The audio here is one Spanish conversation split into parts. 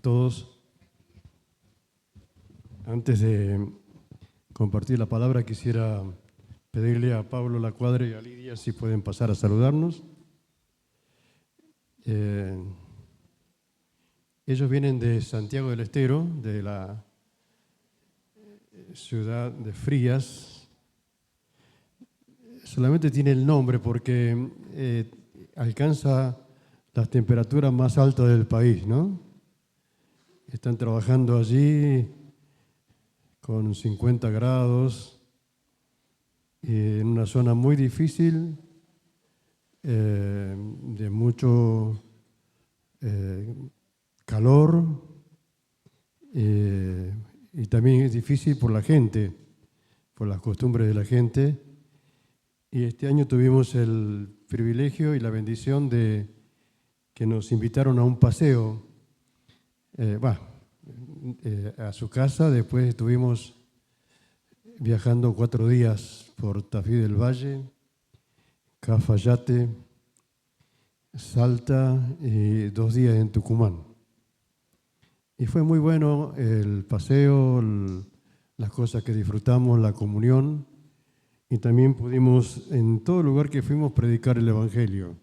todos. Antes de compartir la palabra, quisiera pedirle a Pablo Lacuadre y a Lidia si pueden pasar a saludarnos. Ellos vienen de Santiago del Estero, de la ciudad de Frías. Solamente tiene el nombre porque alcanza las temperaturas más altas del país, ¿no? Están trabajando allí con 50 grados, en una zona muy difícil, de mucho calor, y también es difícil por la gente, por las costumbres de la gente. Y este año tuvimos el privilegio y la bendición de que nos invitaron a un paseo, a su casa. Después estuvimos viajando 4 días por Tafí del Valle, Cafayate, Salta y 2 días en Tucumán. Y fue muy bueno el paseo, las cosas que disfrutamos, la comunión, y también pudimos en todo lugar que fuimos predicar el Evangelio.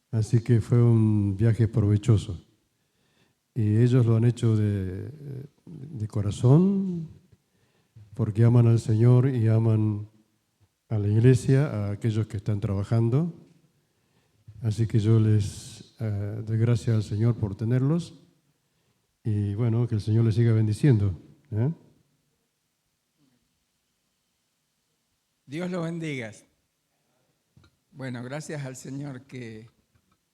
Así que fue un viaje provechoso. Y ellos lo han hecho de corazón, porque aman al Señor y aman a la iglesia, a aquellos que están trabajando. Así que yo les doy gracias al Señor por tenerlos. Y bueno, que el Señor les siga bendiciendo. Dios lo bendiga. Bueno, gracias al Señor que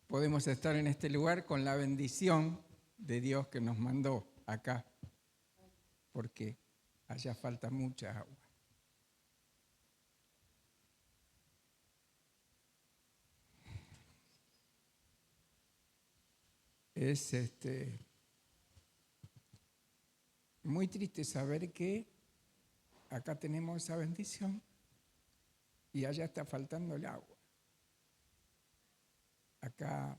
podemos estar en este lugar con la bendición de Dios que nos mandó acá, porque allá falta mucha agua. Es muy triste saber que acá tenemos esa bendición y allá está faltando el agua. Acá,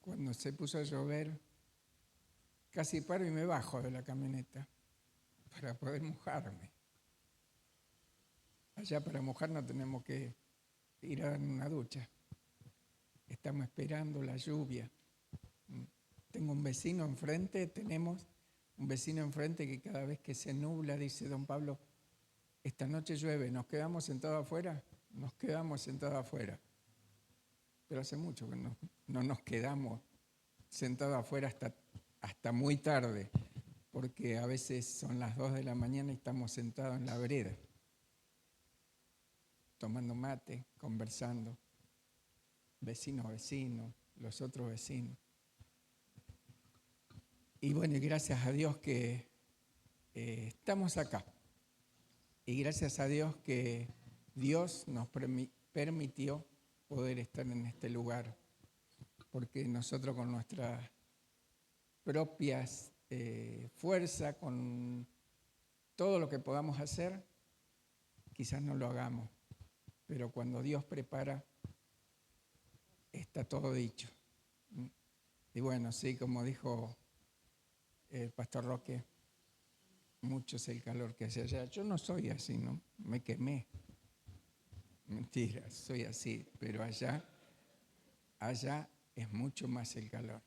cuando se puso a llover, casi paro y me bajo de la camioneta para poder mojarme. Allá para mojarnos tenemos que ir a dar una ducha. Estamos esperando la lluvia. Tenemos un vecino enfrente que cada vez que se nubla dice: don Pablo, esta noche llueve, ¿nos quedamos sentados afuera? Nos quedamos sentados afuera. Pero hace mucho que no nos quedamos sentados afuera hasta muy tarde, porque a veces son las 2 de la mañana y estamos sentados en la vereda, tomando mate, conversando, vecino a vecino, los otros vecinos. Y bueno, y gracias a Dios que estamos acá. Y gracias a Dios que Dios nos permitió poder estar en este lugar, porque nosotros con nuestras propias fuerzas, con todo lo que podamos hacer, quizás no lo hagamos, pero cuando Dios prepara, está todo dicho. Y bueno, sí, como dijo el pastor Roque, mucho es el calor que hace allá. Yo no soy así, ¿no? Me quemé. Mentira, soy así, pero allá es mucho más el calor.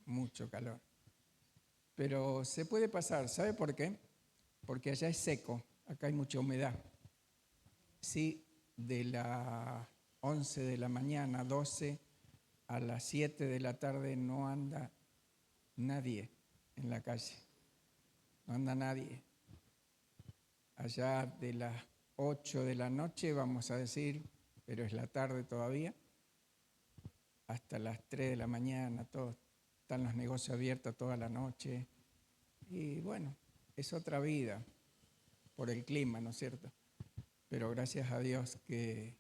Mucho calor. Pero se puede pasar, ¿sabe por qué? Porque allá es seco, acá hay mucha humedad. Sí, de las 11 de la mañana, 12, a las 7 de la tarde no anda nadie en la calle. No anda nadie. Allá de las 8 de la noche, vamos a decir, pero es la tarde todavía, hasta las 3 de la mañana, todos están los negocios abiertos toda la noche. Y bueno, es otra vida por el clima, ¿no es cierto? Pero gracias a Dios que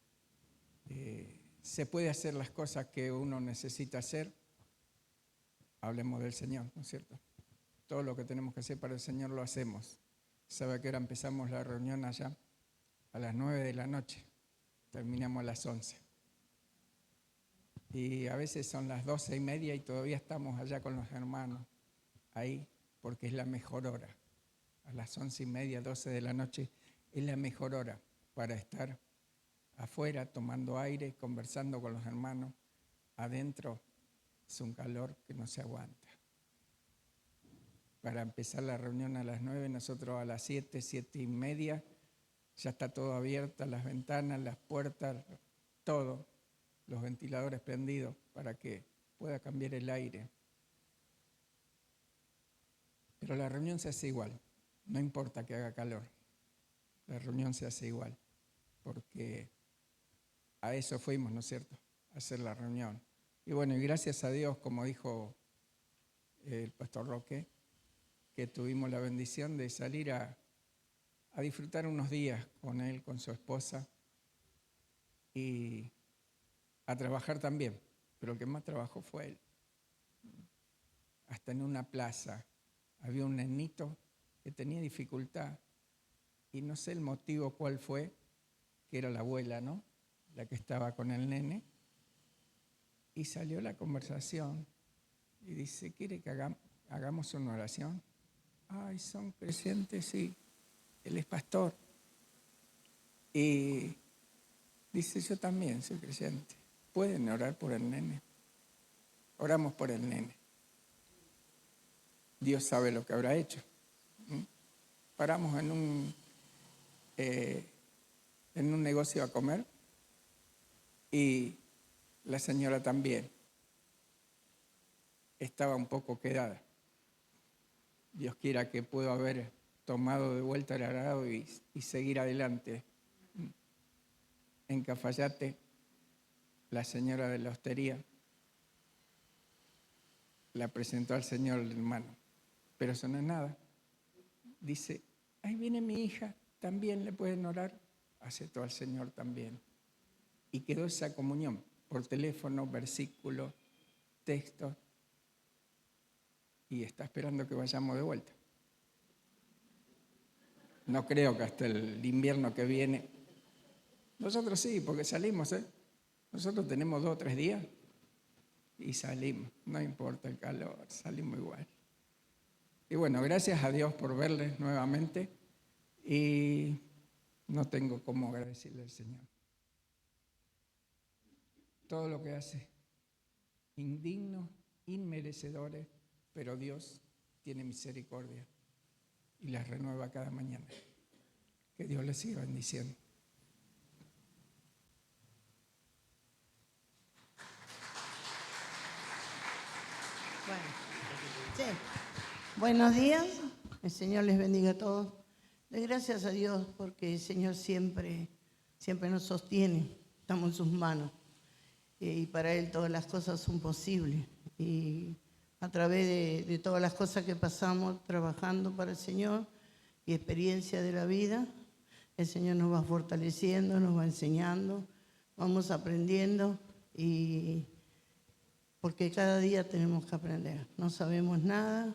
se puede hacer las cosas que uno necesita hacer. Hablemos del Señor, ¿no es cierto? Todo lo que tenemos que hacer para el Señor lo hacemos. ¿Sabe a qué hora empezamos la reunión allá? A las 9 de la noche. Terminamos a las 11. Y a veces son las 12:30 y todavía estamos allá con los hermanos, ahí, porque es la mejor hora. A las 11:30, 12 de la noche, es la mejor hora para estar afuera, tomando aire, conversando con los hermanos. Adentro es un calor que no se aguanta. Para empezar la reunión a las 9, nosotros a las 7, 7:30, ya está todo abierto, las ventanas, las puertas, todo, los ventiladores prendidos para que pueda cambiar el aire. Pero la reunión se hace igual, no importa que haga calor, la reunión se hace igual, porque a eso fuimos, ¿no es cierto?, a hacer la reunión. Y bueno, y gracias a Dios, como dijo el pastor Roque, que tuvimos la bendición de salir a disfrutar unos días con él, con su esposa, y a trabajar también, pero el que más trabajó fue él. Hasta en una plaza había un nenito que tenía dificultad, y no sé el motivo cuál fue, que era la abuela, ¿no?, la que estaba con el nene, y salió la conversación, y dice, ¿quiere que hagamos una oración? Ay, son creyentes, sí, él es pastor. Y dice, yo también soy creyente. ¿Pueden orar por el nene? Oramos por el nene. Dios sabe lo que habrá hecho. Paramos en un negocio a comer y la señora también estaba un poco quedada. Dios quiera que pueda haber tomado de vuelta el arado y seguir adelante. En Cafayate, la señora de la hostería la presentó al Señor el hermano, pero eso no es nada. Dice, ahí viene mi hija, también le pueden orar. Aceptó al Señor también. Y quedó esa comunión por teléfono, versículos, textos, y está esperando que vayamos de vuelta. No creo que hasta el invierno que viene. Nosotros sí, porque salimos, Nosotros tenemos 2 o 3 días y salimos. No importa el calor, salimos igual. Y bueno, gracias a Dios por verles nuevamente y no tengo cómo agradecerle al Señor. Todo lo que hace, indignos, inmerecedores, pero Dios tiene misericordia y las renueva cada mañana. Que Dios les siga bendiciendo. Bueno, sí. Buenos días, el Señor les bendiga a todos. Doy gracias a Dios porque el Señor siempre nos sostiene, estamos en sus manos y para Él todas las cosas son posibles. Y a través de todas las cosas que pasamos trabajando para el Señor y experiencia de la vida, el Señor nos va fortaleciendo, nos va enseñando, vamos aprendiendo y porque cada día tenemos que aprender. No sabemos nada,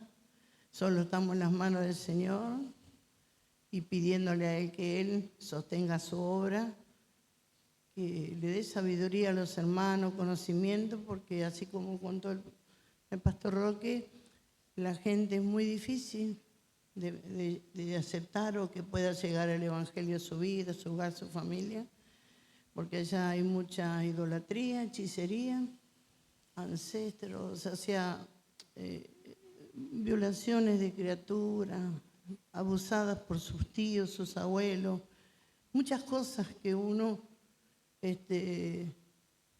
solo estamos en las manos del Señor y pidiéndole a Él que Él sostenga su obra, que le dé sabiduría a los hermanos, conocimiento, porque así como contó el pastor Roque, la gente es muy difícil de aceptar o que pueda llegar el Evangelio a su vida, a su hogar, a su familia, porque allá hay mucha idolatría, hechicería, ancestros, violaciones de criaturas, abusadas por sus tíos, sus abuelos, muchas cosas que uno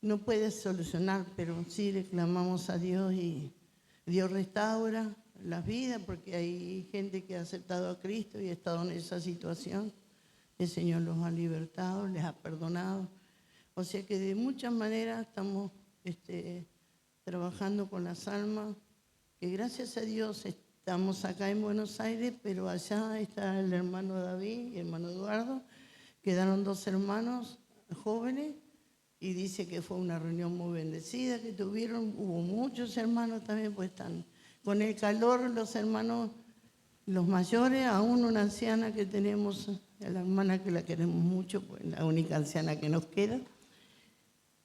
no puede solucionar, pero sí le clamamos a Dios y Dios restaura las vidas porque hay gente que ha aceptado a Cristo y ha estado en esa situación. El Señor los ha libertado, les ha perdonado. O sea que de muchas maneras estamos trabajando con las almas, que gracias a Dios estamos acá en Buenos Aires, pero allá está el hermano David y el hermano Eduardo. Quedaron 2 hermanos jóvenes y dice que fue una reunión muy bendecida que tuvieron. Hubo muchos hermanos también, pues están con el calor los hermanos, los mayores, aún una anciana que tenemos, la hermana que la queremos mucho, pues la única anciana que nos queda.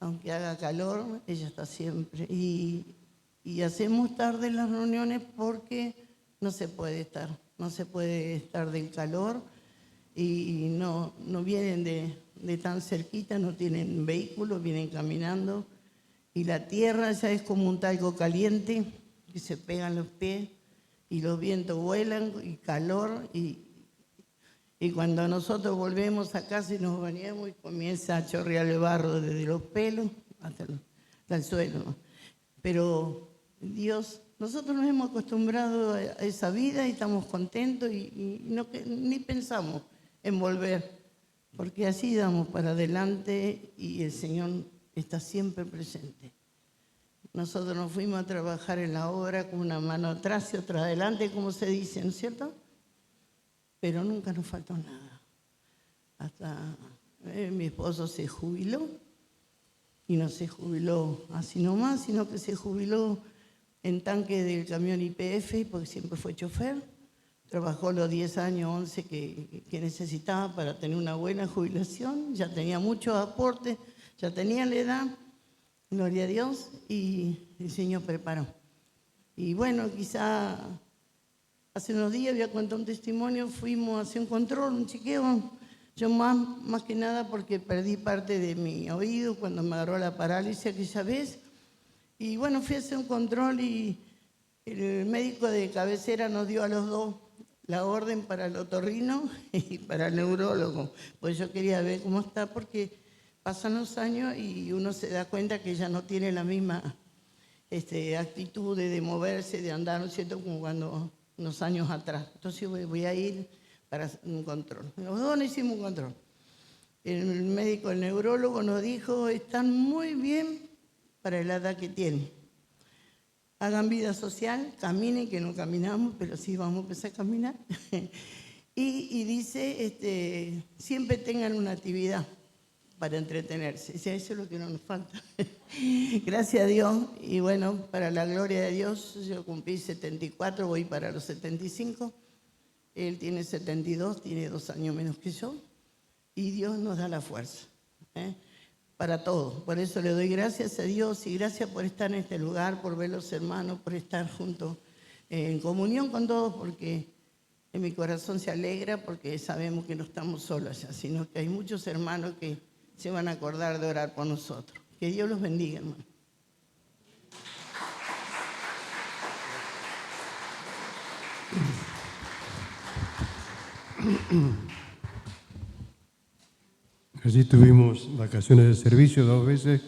aunque haga calor, ella está siempre. Y hacemos tarde las reuniones porque no se puede estar del calor y no vienen de tan cerquita, no tienen vehículos, vienen caminando y la tierra ya es como un talco caliente que se pegan los pies y los vientos vuelan y calor y cuando nosotros volvemos a casa y nos bañamos y comienza a chorrear el barro desde los pelos hasta el suelo. Pero Dios, nosotros nos hemos acostumbrado a esa vida y estamos contentos y ni pensamos en volver, porque así damos para adelante y el Señor está siempre presente. Nosotros nos fuimos a trabajar en la obra con una mano atrás y otra adelante, como se dice, ¿no es cierto? Pero nunca nos faltó nada. Hasta mi esposo se jubiló y no se jubiló así nomás, sino que se jubiló en tanque del camión YPF, porque siempre fue chofer. Trabajó los 10 años, 11 que necesitaba para tener una buena jubilación. Ya tenía muchos aportes, ya tenía la edad, gloria a Dios, y el Señor preparó. Y bueno, quizá hace unos días voy a contar un testimonio, fuimos a hacer un control, un chequeo. Yo más que nada porque perdí parte de mi oído cuando me agarró la parálisis aquella vez. Y bueno, fui a hacer un control y el médico de cabecera nos dio a los dos la orden para el otorrino y para el neurólogo. Pues yo quería ver cómo está porque pasan los años y uno se da cuenta que ya no tiene la misma actitud de moverse, de andar, ¿no es cierto?, como cuando unos años atrás. Entonces voy a ir para un control. Los dos hicimos un control. El médico, el neurólogo nos dijo, están muy bien para la edad que tienen. Hagan vida social, caminen, que no caminamos, pero sí vamos a empezar a caminar. y dice, siempre tengan una actividad para entretenerse. O sea, eso es lo que no nos falta. Gracias a Dios. Y bueno, para la gloria de Dios, yo cumplí 74, voy para los 75. Él tiene 72, tiene 2 años menos que yo. Y Dios nos da la fuerza para todo. Por eso le doy gracias a Dios y gracias por estar en este lugar, por ver los hermanos, por estar juntos en comunión con todos, porque en mi corazón se alegra, porque sabemos que no estamos solos allá, sino que hay muchos hermanos que se van a acordar de orar por nosotros. Que Dios los bendiga, hermano. Allí tuvimos vacaciones de servicio 2 veces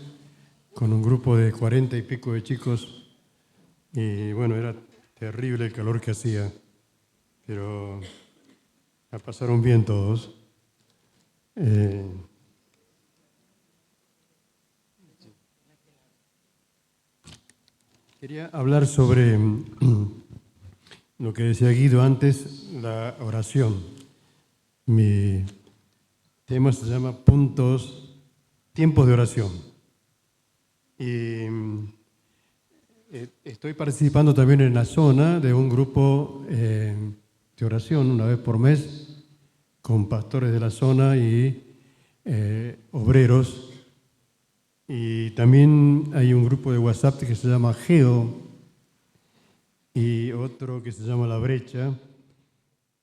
con un grupo de 40 y pico de chicos y bueno, era terrible el calor que hacía, pero la pasaron bien todos. Quería hablar sobre lo que decía Guido antes, la oración. Mi tema se llama tiempos de oración. Y estoy participando también en la zona de un grupo de oración una vez por mes con pastores de la zona y obreros. Y también hay un grupo de WhatsApp que se llama Geo y otro que se llama La Brecha.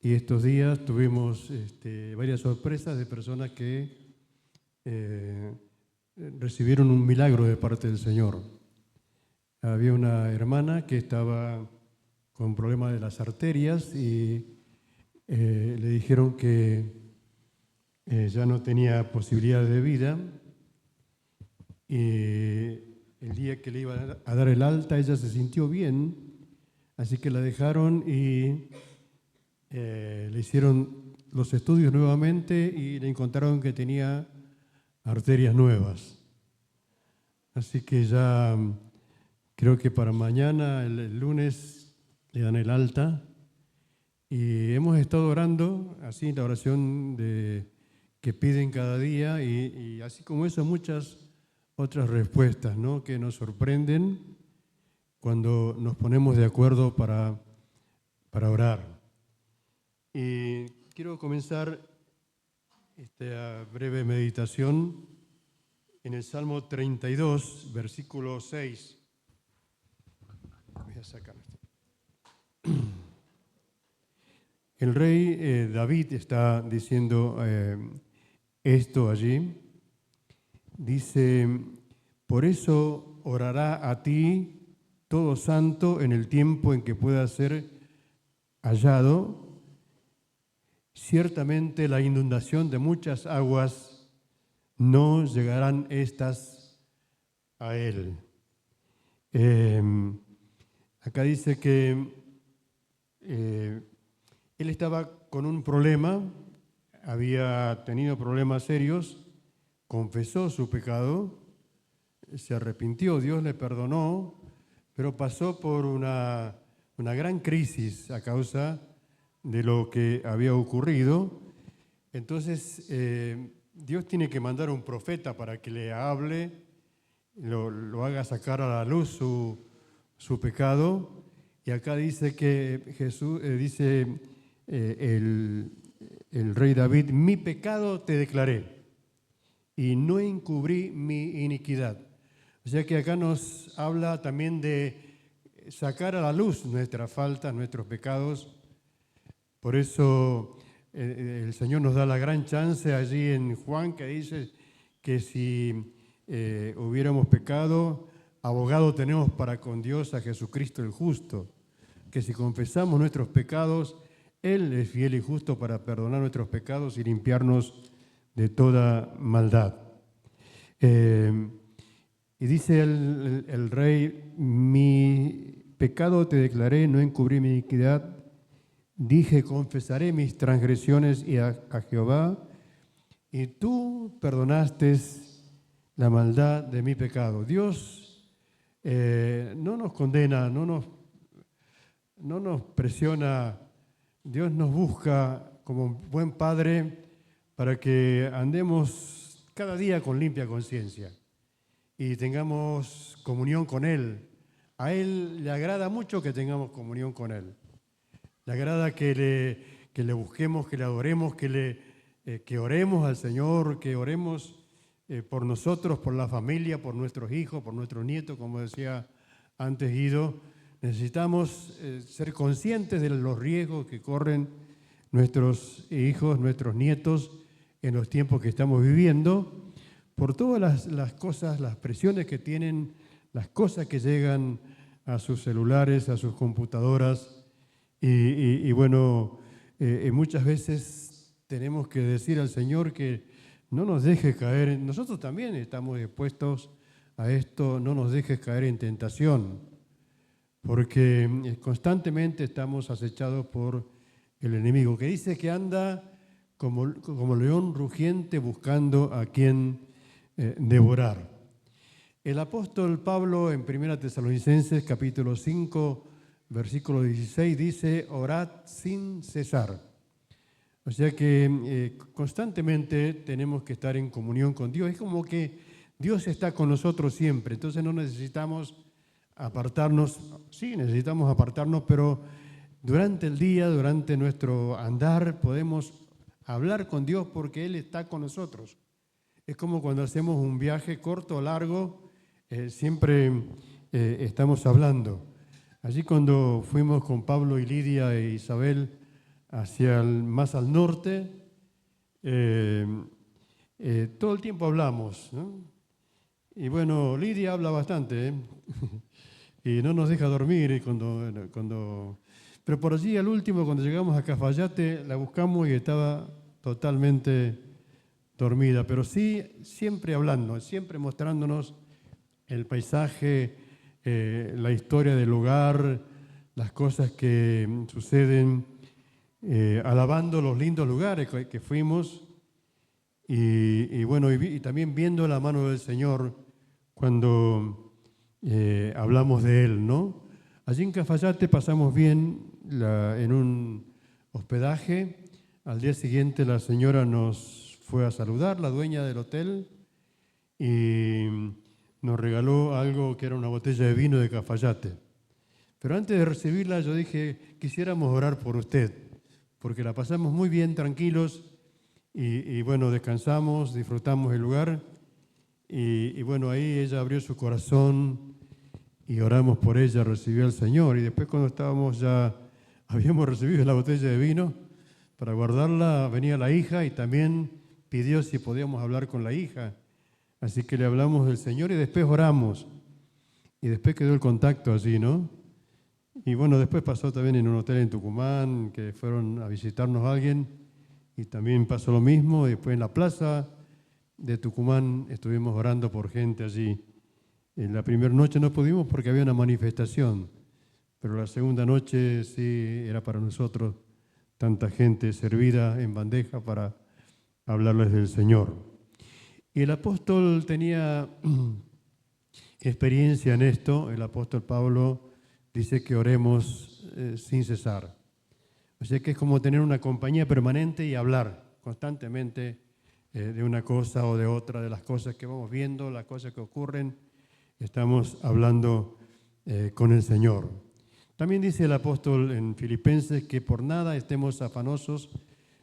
Y estos días tuvimos varias sorpresas de personas que recibieron un milagro de parte del Señor. Había una hermana que estaba con problemas de las arterias y le dijeron que ya no tenía posibilidad de vida. Y el día que le iba a dar el alta, ella se sintió bien, así que la dejaron y le hicieron los estudios nuevamente y le encontraron que tenía arterias nuevas. Así que ya creo que para mañana, el lunes, le dan el alta. Y hemos estado orando, así la oración que piden cada día y así como eso muchas otras respuestas, ¿no?, que nos sorprenden cuando nos ponemos de acuerdo para orar. Y quiero comenzar esta breve meditación en el Salmo 32, versículo 6. Voy a sacar esto. El rey David está diciendo esto allí. Dice, por eso orará a ti todo santo en el tiempo en que pueda ser hallado. Ciertamente la inundación de muchas aguas no llegarán estas a él. Acá dice que él estaba con un problema, había tenido problemas serios, confesó su pecado, se arrepintió, Dios le perdonó, pero pasó por una gran crisis a causa de lo que había ocurrido. Entonces, Dios tiene que mandar un profeta para que le hable, lo haga sacar a la luz su pecado. Y acá dice que Jesús, dice el rey David, mi pecado te declaré y no encubrí mi iniquidad. O sea que acá nos habla también de sacar a la luz nuestras faltas, nuestros pecados. Por eso el Señor nos da la gran chance allí en Juan, que dice que si hubiéramos pecado, abogado tenemos para con Dios a Jesucristo el justo, que si confesamos nuestros pecados, Él es fiel y justo para perdonar nuestros pecados y limpiarnos de toda maldad. Y dice el rey, mi pecado te declaré, no encubrí mi iniquidad. Dije, confesaré mis transgresiones a Jehová, y tú perdonaste la maldad de mi pecado. Dios no nos condena, no nos presiona. Dios nos busca como buen padre para que andemos cada día con limpia conciencia y tengamos comunión con Él. A Él le agrada mucho que tengamos comunión con Él. Le agrada que le busquemos, que le adoremos, que oremos al Señor, que oremos por nosotros, por la familia, por nuestros hijos, por nuestros nietos, como decía antes Guido. Necesitamos ser conscientes de los riesgos que corren nuestros hijos, nuestros nietos en los tiempos que estamos viviendo, por todas las cosas, las presiones que tienen, las cosas que llegan a sus celulares, a sus computadoras. Y bueno, muchas veces tenemos que decir al Señor que no nos deje caer. Nosotros también estamos expuestos a esto, no nos dejes caer en tentación, porque constantemente estamos acechados por el enemigo, que dice que anda como león rugiente buscando a quien devorar. El apóstol Pablo en 1 Tesalonicenses capítulo 5, versículo 16 dice, orad sin cesar. O sea que constantemente tenemos que estar en comunión con Dios. Es como que Dios está con nosotros siempre, entonces no necesitamos apartarnos. Sí, necesitamos apartarnos, pero durante el día, durante nuestro andar, podemos hablar con Dios porque Él está con nosotros. Es como cuando hacemos un viaje corto o largo, siempre estamos hablando. Allí cuando fuimos con Pablo y Lidia e Isabel hacia más al norte, todo el tiempo hablamos, ¿no? Y bueno, Lidia habla bastante, y no nos deja dormir pero por allí al último, cuando llegamos a Cafayate, la buscamos y estaba totalmente dormida, pero sí siempre hablando, siempre mostrándonos el paisaje, la historia del lugar, las cosas que suceden, alabando los lindos lugares que fuimos y bueno, y también viendo la mano del Señor cuando hablamos de Él, ¿no? Allí en Cafayate pasamos bien en un hospedaje. Al día siguiente la señora nos fue a saludar, la dueña del hotel, y nos regaló algo que era una botella de vino de Cafayate. Pero antes de recibirla yo dije, quisiéramos orar por usted, porque la pasamos muy bien, tranquilos, y bueno, descansamos, disfrutamos el lugar, Y bueno, ahí ella abrió su corazón y oramos por ella, recibió al Señor. Y después cuando estábamos ya, habíamos recibido la botella de vino para guardarla, venía la hija y también pidió si podíamos hablar con la hija. Así que le hablamos del Señor y después oramos. Y después quedó el contacto allí, ¿no? Y bueno, después pasó también en un hotel en Tucumán, que fueron a visitarnos a alguien, y también pasó lo mismo. Después en la plaza de Tucumán estuvimos orando por gente allí. En la primera noche no pudimos porque había una manifestación, pero la segunda noche sí era para nosotros tanta gente servida en bandeja para hablarles del Señor. Y el apóstol tenía experiencia en esto. El apóstol Pablo dice que oremos sin cesar. O sea que es como tener una compañía permanente y hablar constantemente de una cosa o de otra, de las cosas que vamos viendo, las cosas que ocurren. Estamos hablando con el Señor. También dice el apóstol en Filipenses que por nada estemos afanosos,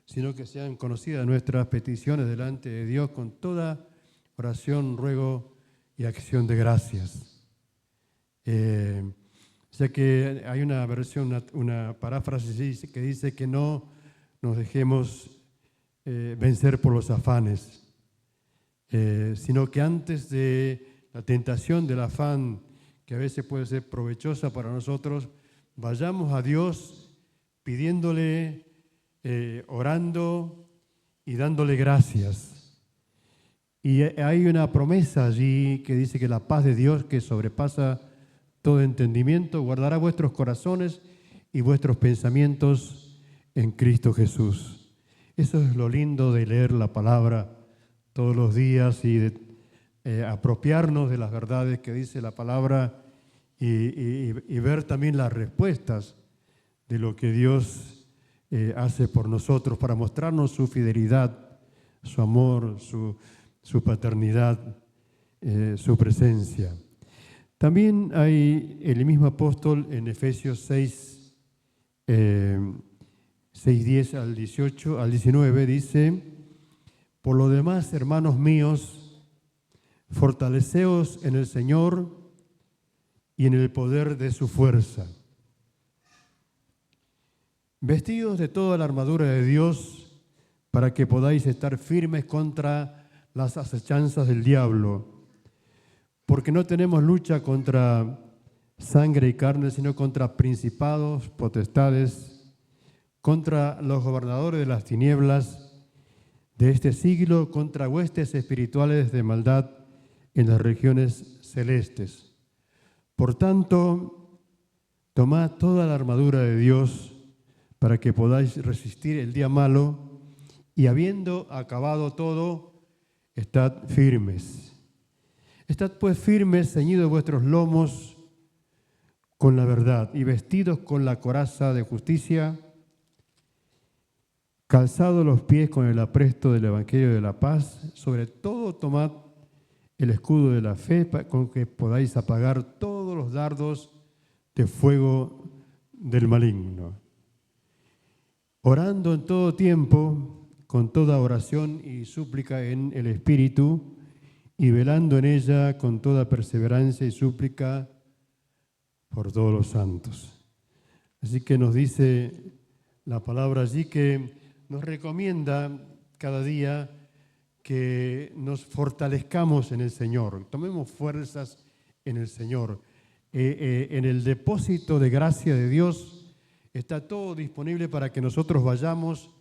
sino que sean conocidas nuestras peticiones delante de Dios con toda oración, ruego y acción de gracias. O sea que hay una versión, una paráfrasis que dice que no nos dejemos vencer por los afanes, sino que antes de la tentación del afán, que a veces puede ser provechosa para nosotros, vayamos a Dios pidiéndole, orando y dándole gracias. Y hay una promesa allí que dice que la paz de Dios, que sobrepasa todo entendimiento, guardará vuestros corazones y vuestros pensamientos en Cristo Jesús. Eso es lo lindo de leer la palabra todos los días y de apropiarnos de las verdades que dice la palabra y ver también las respuestas de lo que Dios hace por nosotros para mostrarnos su fidelidad, su amor, su paternidad, su presencia. También hay el mismo apóstol en Efesios 6, 6:10 al 18, al 19, dice: por lo demás, hermanos míos, fortaleceos en el Señor y en el poder de su fuerza. Vestidos de toda la armadura de Dios para que podáis estar firmes contra las acechanzas del diablo. Porque no tenemos lucha contra sangre y carne, sino contra principados, potestades, contra los gobernadores de las tinieblas de este siglo, contra huestes espirituales de maldad en las regiones celestes. Por tanto, tomad toda la armadura de Dios para que podáis resistir el día malo y habiendo acabado todo, estad firmes. Estad pues firmes, ceñidos vuestros lomos con la verdad y vestidos con la coraza de justicia, calzados los pies con el apresto del Evangelio de la paz, sobre todo tomad el escudo de la fe con que podáis apagar todos los dardos de fuego del maligno. Orando en todo tiempo, con toda oración y súplica en el Espíritu, y velando en ella con toda perseverancia y súplica por todos los santos. Así que nos dice la palabra allí que nos recomienda cada día que nos fortalezcamos en el Señor, tomemos fuerzas en el Señor. En el depósito de gracia de Dios está todo disponible para que nosotros vayamos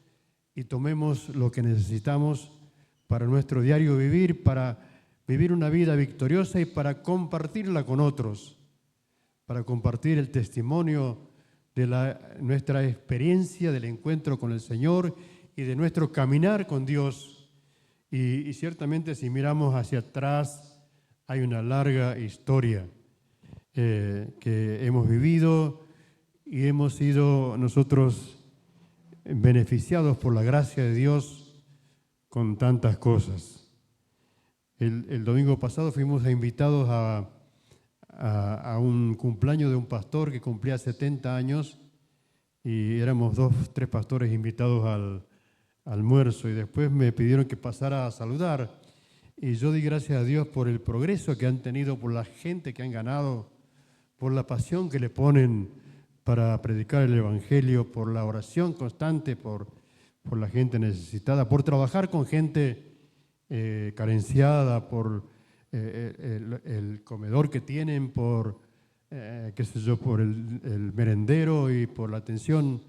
y tomemos lo que necesitamos para nuestro diario vivir, para vivir una vida victoriosa y para compartirla con otros, para compartir el testimonio de nuestra experiencia del encuentro con el Señor y de nuestro caminar con Dios. Y ciertamente si miramos hacia atrás hay una larga historia que hemos vivido y hemos sido nosotros beneficiados por la gracia de Dios con tantas cosas. El domingo pasado fuimos invitados a un cumpleaños de un pastor que cumplía 70 años y éramos 2, 3 pastores invitados al almuerzo y después me pidieron que pasara a saludar. Y yo di gracias a Dios por el progreso que han tenido, por la gente que han ganado, por la pasión que le ponen para predicar el Evangelio, por la oración constante, por la gente necesitada, por trabajar con gente carenciada, por el comedor que tienen, por, qué sé yo, por el merendero y por la atención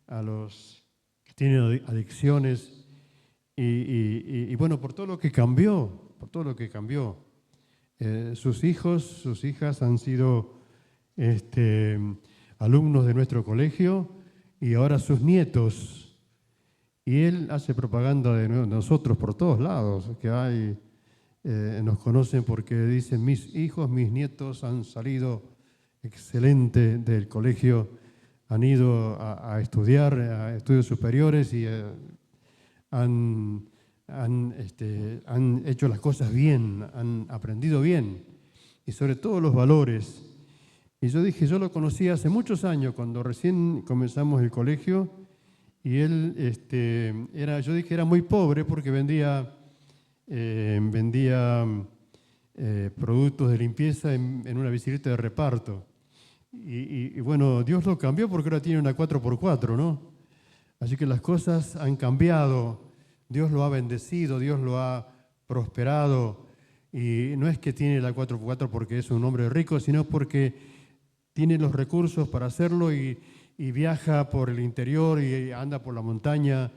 a los que tienen adicciones y bueno, por todo lo que cambió, por todo lo que cambió. Sus hijos, sus hijas han sido alumnos de nuestro colegio y ahora sus nietos. Y él hace propaganda de nosotros por todos lados, que hay, nos conocen porque dicen, mis hijos, mis nietos han salido excelente del colegio, han ido a estudiar, a estudios superiores y han hecho las cosas bien, han aprendido bien y sobre todo los valores. Y yo dije, yo lo conocí hace muchos años, cuando recién comenzamos el colegio, y él yo dije, era muy pobre porque vendía productos de limpieza en una bicicleta de reparto. Y bueno, Dios lo cambió porque ahora tiene una 4x4, ¿no? Así que las cosas han cambiado, Dios lo ha bendecido, Dios lo ha prosperado. Y no es que tiene la 4x4 porque es un hombre rico, sino porque tiene los recursos para hacerlo y viaja por el interior y anda por la montaña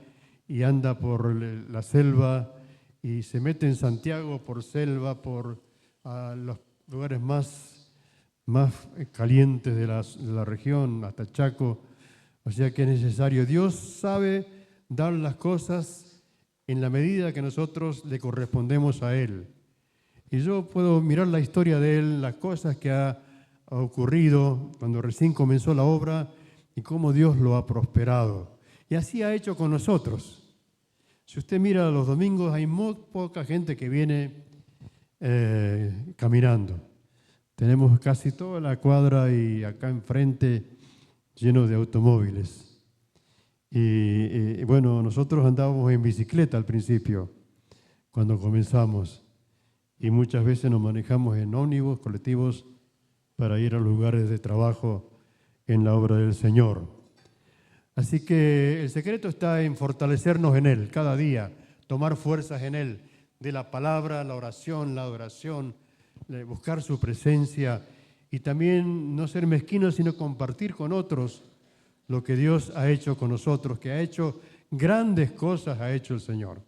y anda por la selva y se mete en Santiago por selva, por los lugares más calientes de la región, hasta Chaco. O sea que es necesario. Dios sabe dar las cosas en la medida que nosotros le correspondemos a Él. Y yo puedo mirar la historia de Él, las cosas que ha ocurrido cuando recién comenzó la obra y cómo Dios lo ha prosperado. Y así ha hecho con nosotros. Si usted mira los domingos, hay muy poca gente que viene caminando. Tenemos casi toda la cuadra y acá enfrente lleno de automóviles. Y bueno, nosotros andábamos en bicicleta al principio, cuando comenzamos. Y muchas veces nos manejamos en ómnibus, colectivos, para ir a los lugares de trabajo en la obra del Señor. Así que el secreto está en fortalecernos en Él cada día, tomar fuerzas en Él, de la palabra, la oración, la adoración, buscar su presencia y también no ser mezquinos, sino compartir con otros lo que Dios ha hecho con nosotros, que ha hecho grandes cosas, ha hecho el Señor.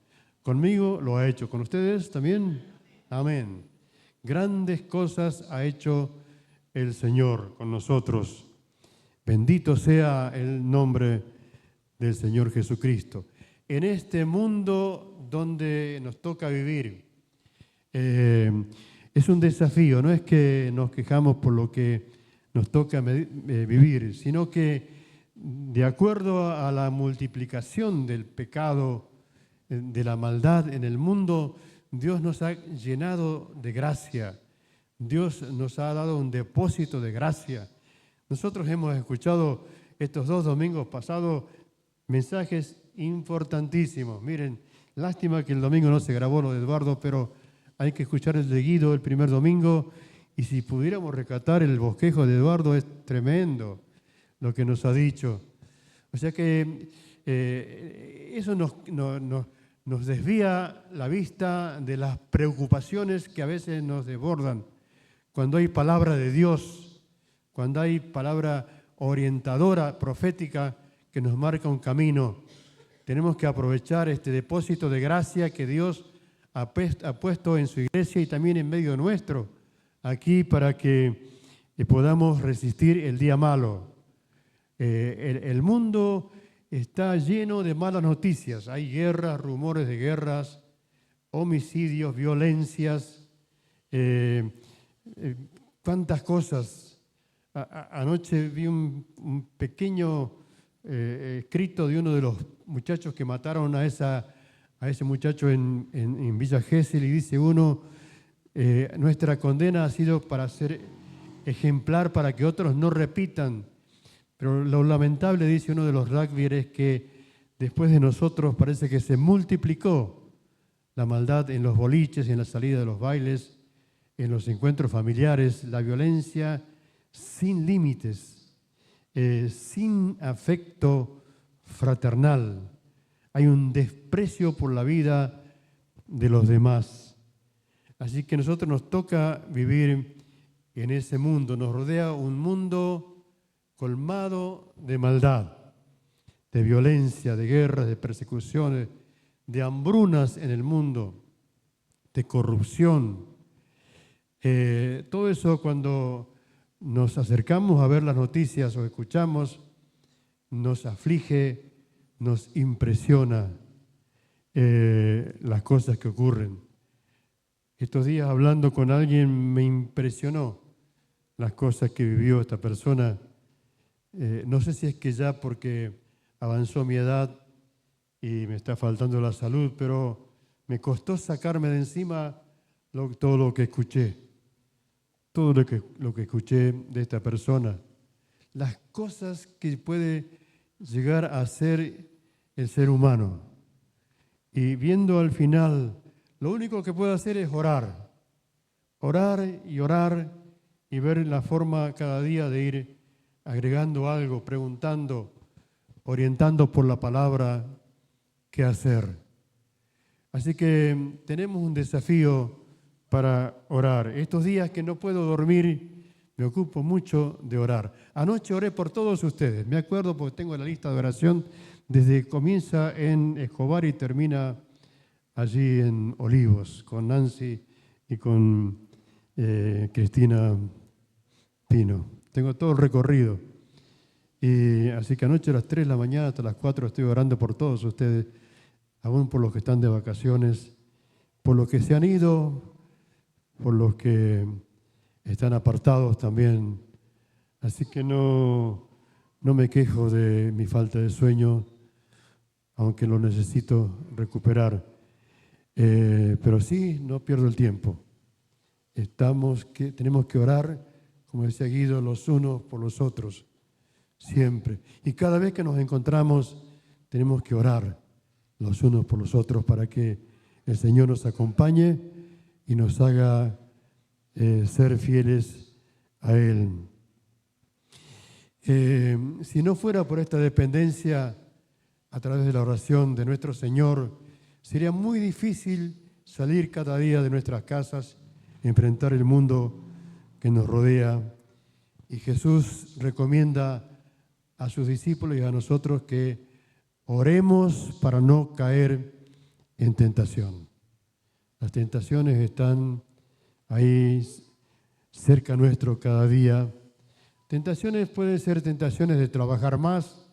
Conmigo lo ha hecho, con ustedes también. Amén. Grandes cosas ha hecho el Señor con nosotros. Bendito sea el nombre del Señor Jesucristo. En este mundo donde nos toca vivir, es un desafío, no es que nos quejamos por lo que nos toca vivir, sino que de acuerdo a la multiplicación del pecado, de la maldad en el mundo, Dios nos ha llenado de gracia. Dios nos ha dado un depósito de gracia. Nosotros hemos escuchado estos 2 domingos pasados mensajes importantísimos. Miren, lástima que el domingo no se grabó lo de Eduardo, pero hay que escuchar el de Guido el primer domingo. Y si pudiéramos rescatar el bosquejo de Eduardo, es tremendo lo que nos ha dicho. O sea que eso nos desvía la vista de las preocupaciones que a veces nos desbordan. Cuando hay palabra de Dios, cuando hay palabra orientadora, profética, que nos marca un camino, tenemos que aprovechar este depósito de gracia que Dios ha puesto en su iglesia y también en medio nuestro, aquí para que podamos resistir el día malo. El mundo está lleno de malas noticias. Hay guerras, rumores de guerras, homicidios, violencias, cuántas cosas. Anoche vi un pequeño escrito de uno de los muchachos que mataron a ese muchacho en Villa Gesell, y dice uno, nuestra condena ha sido para ser ejemplar para que otros no repitan. Pero lo lamentable, dice uno de los rugbyers, es que después de nosotros parece que se multiplicó la maldad en los boliches, en la salida de los bailes, en los encuentros familiares, la violencia sin límites, sin afecto fraternal. Hay un desprecio por la vida de los demás. Así que a nosotros nos toca vivir en ese mundo. Nos rodea un mundo colmado de maldad, de violencia, de guerras, de persecuciones, de hambrunas en el mundo, de corrupción. Todo eso, cuando nos acercamos a ver las noticias o escuchamos, nos aflige, nos impresiona las cosas que ocurren. Estos días, hablando con alguien, me impresionó las cosas que vivió esta persona. No sé si es que ya porque avanzó mi edad y me está faltando la salud, pero me costó sacarme de encima todo lo que escuché, todo lo que escuché de esta persona, las cosas que puede llegar a ser el ser humano. Y viendo al final, lo único que puedo hacer es orar y ver la forma cada día de ir agregando algo, preguntando, orientando por la palabra qué hacer. Así que tenemos un desafío para orar. Estos días que no puedo dormir, me ocupo mucho de orar. Anoche oré por todos ustedes. Me acuerdo porque tengo la lista de oración desde que comienza en Escobar y termina allí en Olivos, con Nancy y con Cristina Pino. Tengo todo el recorrido. Y así que anoche a las 3 de la mañana hasta las 4 estoy orando por todos ustedes, aún por los que están de vacaciones, por los que se han ido, por los que están apartados también. Así que no me quejo de mi falta de sueño, aunque lo necesito recuperar. Pero sí, no pierdo el tiempo. Tenemos que orar, como decía Guido, los unos por los otros, siempre. Y cada vez que nos encontramos, tenemos que orar los unos por los otros para que el Señor nos acompañe y nos haga ser fieles a Él. Si no fuera por esta dependencia a través de la oración de nuestro Señor, sería muy difícil salir cada día de nuestras casas, enfrentar el mundo que nos rodea. Y Jesús recomienda a sus discípulos y a nosotros que oremos para no caer en tentación. Las tentaciones están ahí cerca nuestro cada día. Tentaciones pueden ser tentaciones de trabajar más,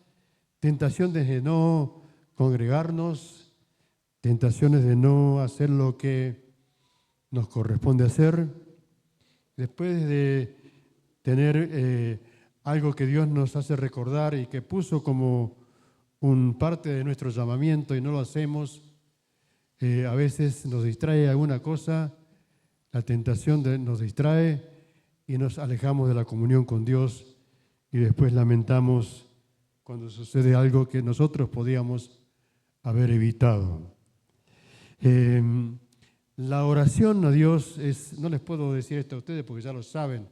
tentaciones de no congregarnos, tentaciones de no hacer lo que nos corresponde hacer. Después de tener algo que Dios nos hace recordar y que puso como parte de nuestro llamamiento y no lo hacemos, a veces nos distrae alguna cosa, la tentación nos distrae y nos alejamos de la comunión con Dios y después lamentamos cuando sucede algo que nosotros podíamos haber evitado. La oración a Dios no les puedo decir esto a ustedes porque ya lo saben,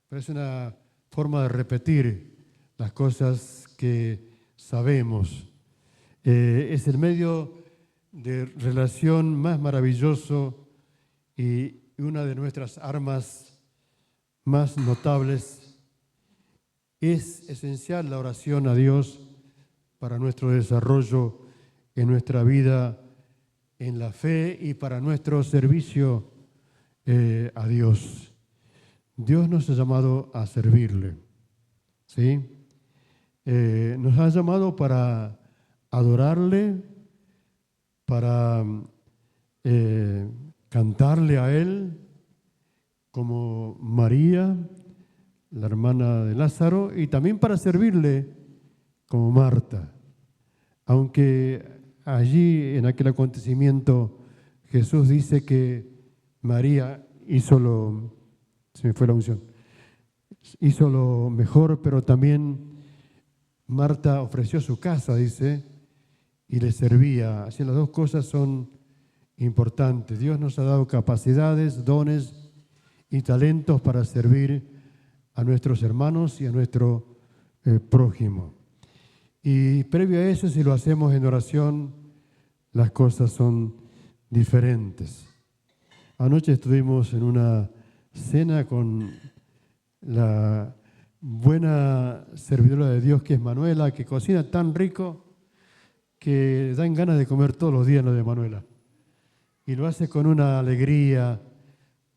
pero es una forma de repetir las cosas que sabemos. Es el medio de relación más maravilloso y una de nuestras armas más notables. Es esencial la oración a Dios para nuestro desarrollo en nuestra vida, en la fe y para nuestro servicio a Dios. Dios nos ha llamado a servirle, ¿sí? Nos ha llamado para adorarle, para cantarle a Él, como María, la hermana de Lázaro, y también para servirle como Marta. Aunque allí, en aquel acontecimiento, Jesús dice que María hizo lo mejor, pero también Marta ofreció su casa, dice, y le servía. Así las dos cosas son importante. Dios nos ha dado capacidades, dones y talentos para servir a nuestros hermanos y a nuestro prójimo. Y previo a eso, si lo hacemos en oración, las cosas son diferentes. Anoche estuvimos en una cena con la buena servidora de Dios que es Manuela, que cocina tan rico que dan ganas de comer todos los días lo de Manuela. Y lo hace con una alegría,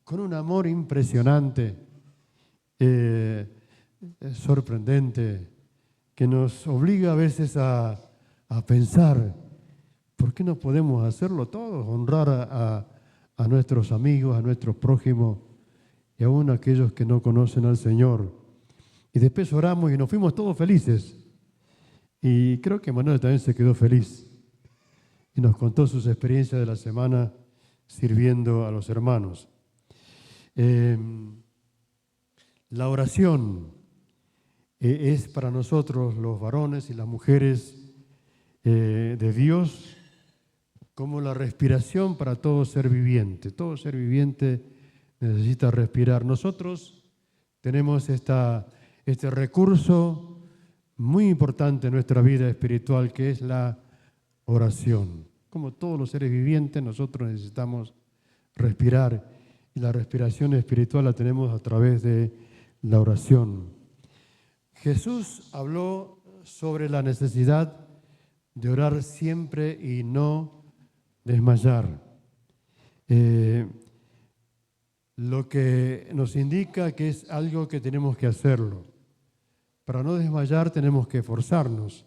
con un amor impresionante, sorprendente, que nos obliga a veces a pensar, ¿por qué no podemos hacerlo todos? Honrar a nuestros amigos, a nuestros prójimos y aún a aquellos que no conocen al Señor. Y después oramos y nos fuimos todos felices. Y creo que Manuel también se quedó feliz y nos contó sus experiencias de la semana sirviendo a los hermanos. La oración es para nosotros, los varones y las mujeres de Dios, como la respiración para todo ser viviente. Todo ser viviente necesita respirar. Nosotros tenemos este recurso muy importante en nuestra vida espiritual, que es la oración. Como todos los seres vivientes, nosotros necesitamos respirar, y la respiración espiritual la tenemos a través de la oración. Jesús habló sobre la necesidad de orar siempre y no desmayar. Lo que nos indica que es algo que tenemos que hacerlo. Para no desmayar tenemos que esforzarnos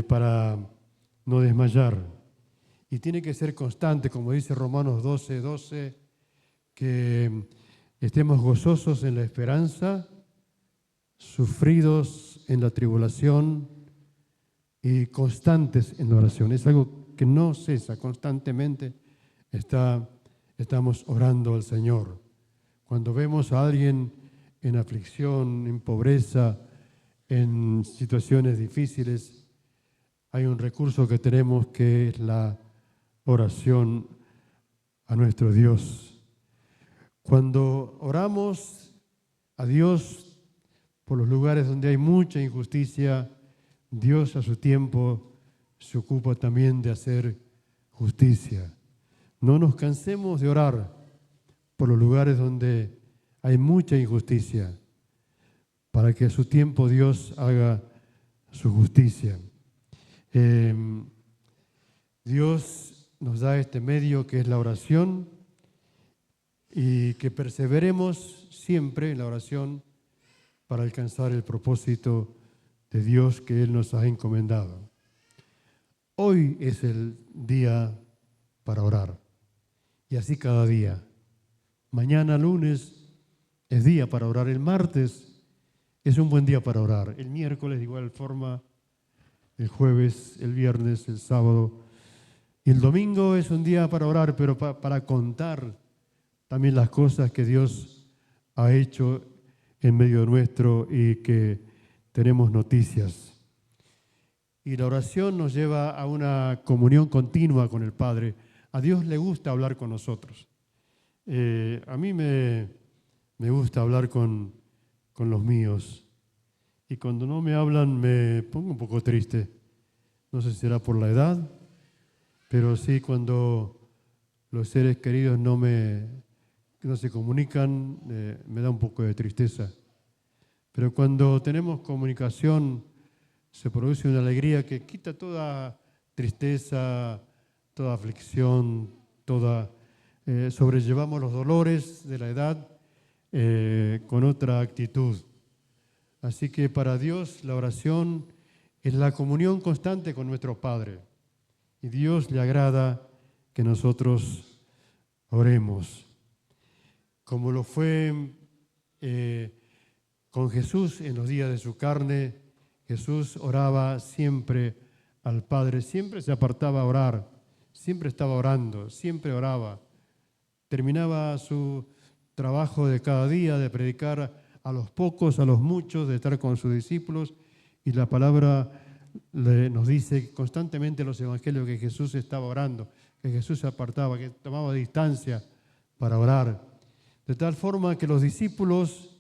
para no desmayar. Y tiene que ser constante, como dice Romanos 12:12, que estemos gozosos en la esperanza, sufridos en la tribulación y constantes en la oración. Es algo que no cesa, constantemente estamos orando al Señor. Cuando vemos a alguien en aflicción, en pobreza, en situaciones difíciles, hay un recurso que tenemos que es la oración a nuestro Dios. Cuando oramos a Dios por los lugares donde hay mucha injusticia, Dios a su tiempo se ocupa también de hacer justicia. No nos cansemos de orar por los lugares donde hay mucha injusticia, para que a su tiempo Dios haga su justicia. Dios nos da este medio que es la oración, y que perseveremos siempre en la oración para alcanzar el propósito de Dios que Él nos ha encomendado. Hoy es el día para orar, y así cada día. Mañana, lunes, es día para orar. El martes es un buen día para orar. El miércoles, de igual forma, el jueves, el viernes, el sábado. Y el domingo es un día para orar, pero para contar también las cosas que Dios ha hecho en medio nuestro y que tenemos noticias. Y la oración nos lleva a una comunión continua con el Padre. A Dios le gusta hablar con nosotros. A mí me gusta hablar con los míos. Y cuando no me hablan me pongo un poco triste. No sé si será por la edad, pero sí cuando los seres queridos no se comunican, me da un poco de tristeza. Pero cuando tenemos comunicación, se produce una alegría que quita toda tristeza, toda aflicción, sobrellevamos los dolores de la edad con otra actitud. Así que para Dios la oración es la comunión constante con nuestro Padre. Y Dios le agrada que nosotros oremos. Como lo fue con Jesús en los días de su carne, Jesús oraba siempre al Padre, siempre se apartaba a orar, siempre estaba orando, siempre oraba. Terminaba su trabajo de cada día, de predicar a los pocos, a los muchos, de estar con sus discípulos, y la palabra nos dice constantemente en los evangelios que Jesús estaba orando, que Jesús se apartaba, que tomaba distancia para orar. De tal forma que los discípulos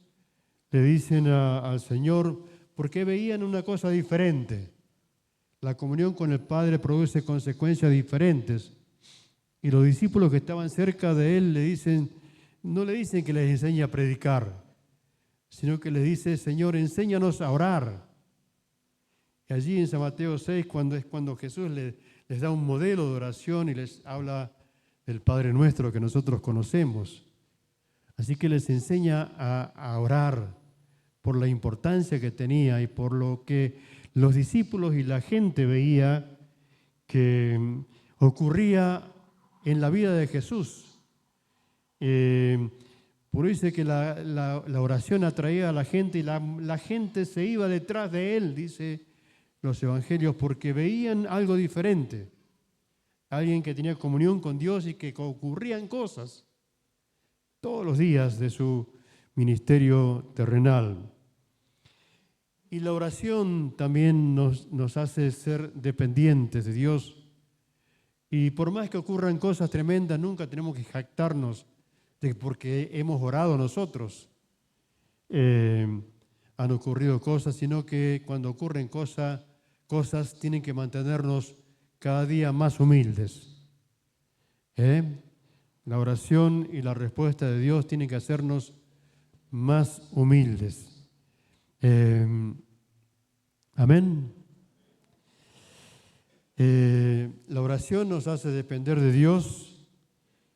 le dicen al Señor, porque veían una cosa diferente. La comunión con el Padre produce consecuencias diferentes. Y los discípulos que estaban cerca de él le dicen, no le dicen que les enseñe a predicar, sino que les dice, Señor, enséñanos a orar. Y allí en San Mateo 6, cuando Jesús les da un modelo de oración y les habla del Padre Nuestro que nosotros conocemos. Así que les enseña a orar por la importancia que tenía y por lo que los discípulos y la gente veía que ocurría en la vida de Jesús. Por eso dice que la oración atraía a la gente y la gente se iba detrás de él, dice los evangelios, porque veían algo diferente. Alguien que tenía comunión con Dios y que ocurrían cosas todos los días de su ministerio terrenal. Y la oración también nos hace ser dependientes de Dios. Y por más que ocurran cosas tremendas, nunca tenemos que jactarnos de porque hemos orado nosotros. Han ocurrido cosas, sino que cuando ocurren cosas tienen que mantenernos cada día más humildes. La oración y la respuesta de Dios tienen que hacernos más humildes. Amén. La oración nos hace depender de Dios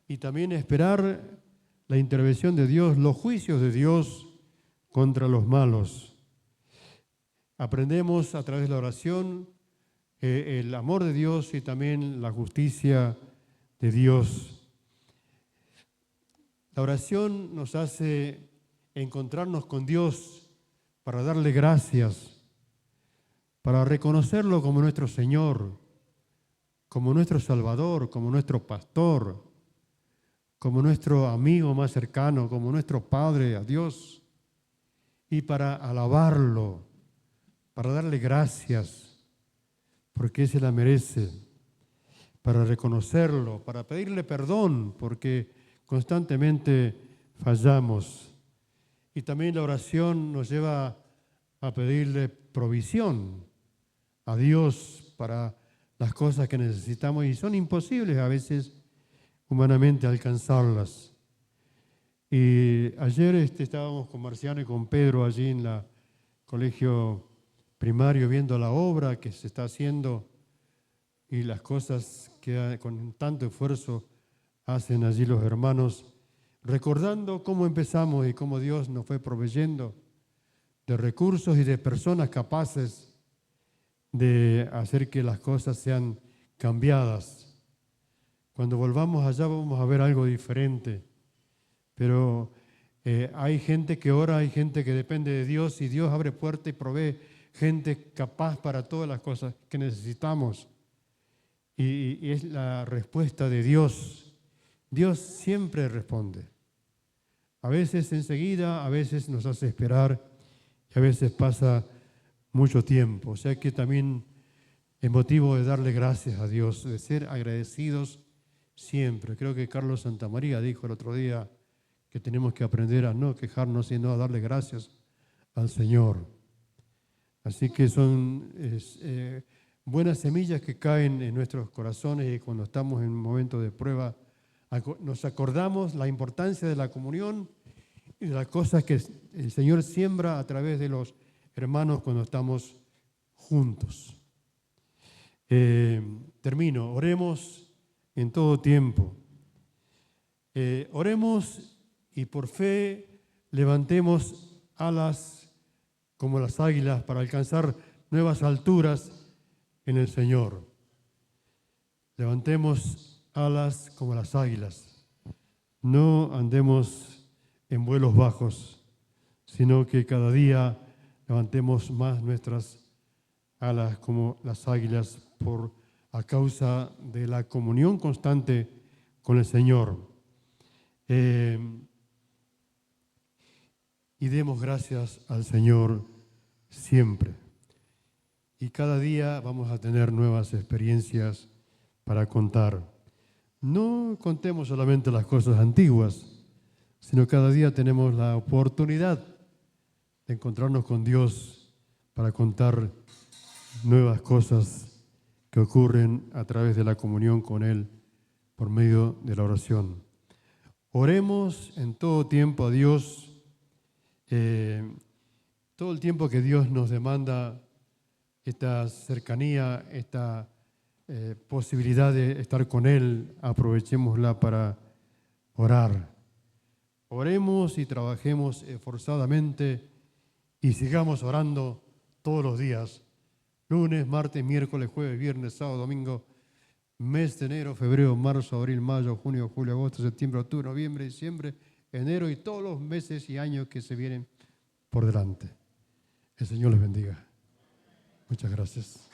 y también esperar la intervención de Dios, los juicios de Dios contra los malos. Aprendemos a través de la oración el amor de Dios y también la justicia de Dios. La oración nos hace encontrarnos con Dios para darle gracias, para reconocerlo como nuestro Señor, como nuestro Salvador, como nuestro pastor, como nuestro amigo más cercano, como nuestro Padre, a Dios, y para alabarlo, para darle gracias, porque Él se la merece, para reconocerlo, para pedirle perdón, porque constantemente fallamos. Y también la oración nos lleva a pedirle provisión a Dios para las cosas que necesitamos y son imposibles a veces humanamente alcanzarlas. Y ayer estábamos con Marciano y con Pedro allí en el colegio primario viendo la obra que se está haciendo y las cosas que con tanto esfuerzo hacen allí los hermanos, recordando cómo empezamos y cómo Dios nos fue proveyendo de recursos y de personas capaces de hacer que las cosas sean cambiadas. Cuando volvamos allá vamos a ver algo diferente, pero hay gente que ora, hay gente que depende de Dios y Dios abre puertas y provee gente capaz para todas las cosas que necesitamos. Y es la respuesta de Dios. Dios siempre responde. A veces enseguida, a veces nos hace esperar y a veces pasa mucho tiempo. O sea que también es motivo de darle gracias a Dios, de ser agradecidos siempre. Creo que Carlos Santamaría dijo el otro día que tenemos que aprender a no quejarnos, sino a darle gracias al Señor. Así que son buenas semillas que caen en nuestros corazones y cuando estamos en un momento de prueba nos acordamos la importancia de la comunión y de las cosas que el Señor siembra a través de los hermanos cuando estamos juntos. Termino. Oremos en todo tiempo. Oremos y por fe levantemos alas como las águilas para alcanzar nuevas alturas en el Señor. Levantemos alas como las águilas. No andemos en vuelos bajos, sino que cada día levantemos más nuestras alas como las águilas a causa de la comunión constante con el Señor. Y demos gracias al Señor siempre. Y cada día vamos a tener nuevas experiencias para contar. no contemos solamente las cosas antiguas, sino cada día tenemos la oportunidad de encontrarnos con Dios para contar nuevas cosas que ocurren a través de la comunión con Él por medio de la oración. Oremos en todo tiempo a Dios, todo el tiempo que Dios nos demanda esta cercanía, esta posibilidad de estar con Él, aprovechémosla para orar. Oremos y trabajemos esforzadamente y sigamos orando todos los días, lunes, martes, miércoles, jueves, viernes, sábado, domingo, mes de enero, febrero, marzo, abril, mayo, junio, julio, agosto, septiembre, octubre, noviembre, diciembre, enero y todos los meses y años que se vienen por delante. El Señor les bendiga. Muchas gracias.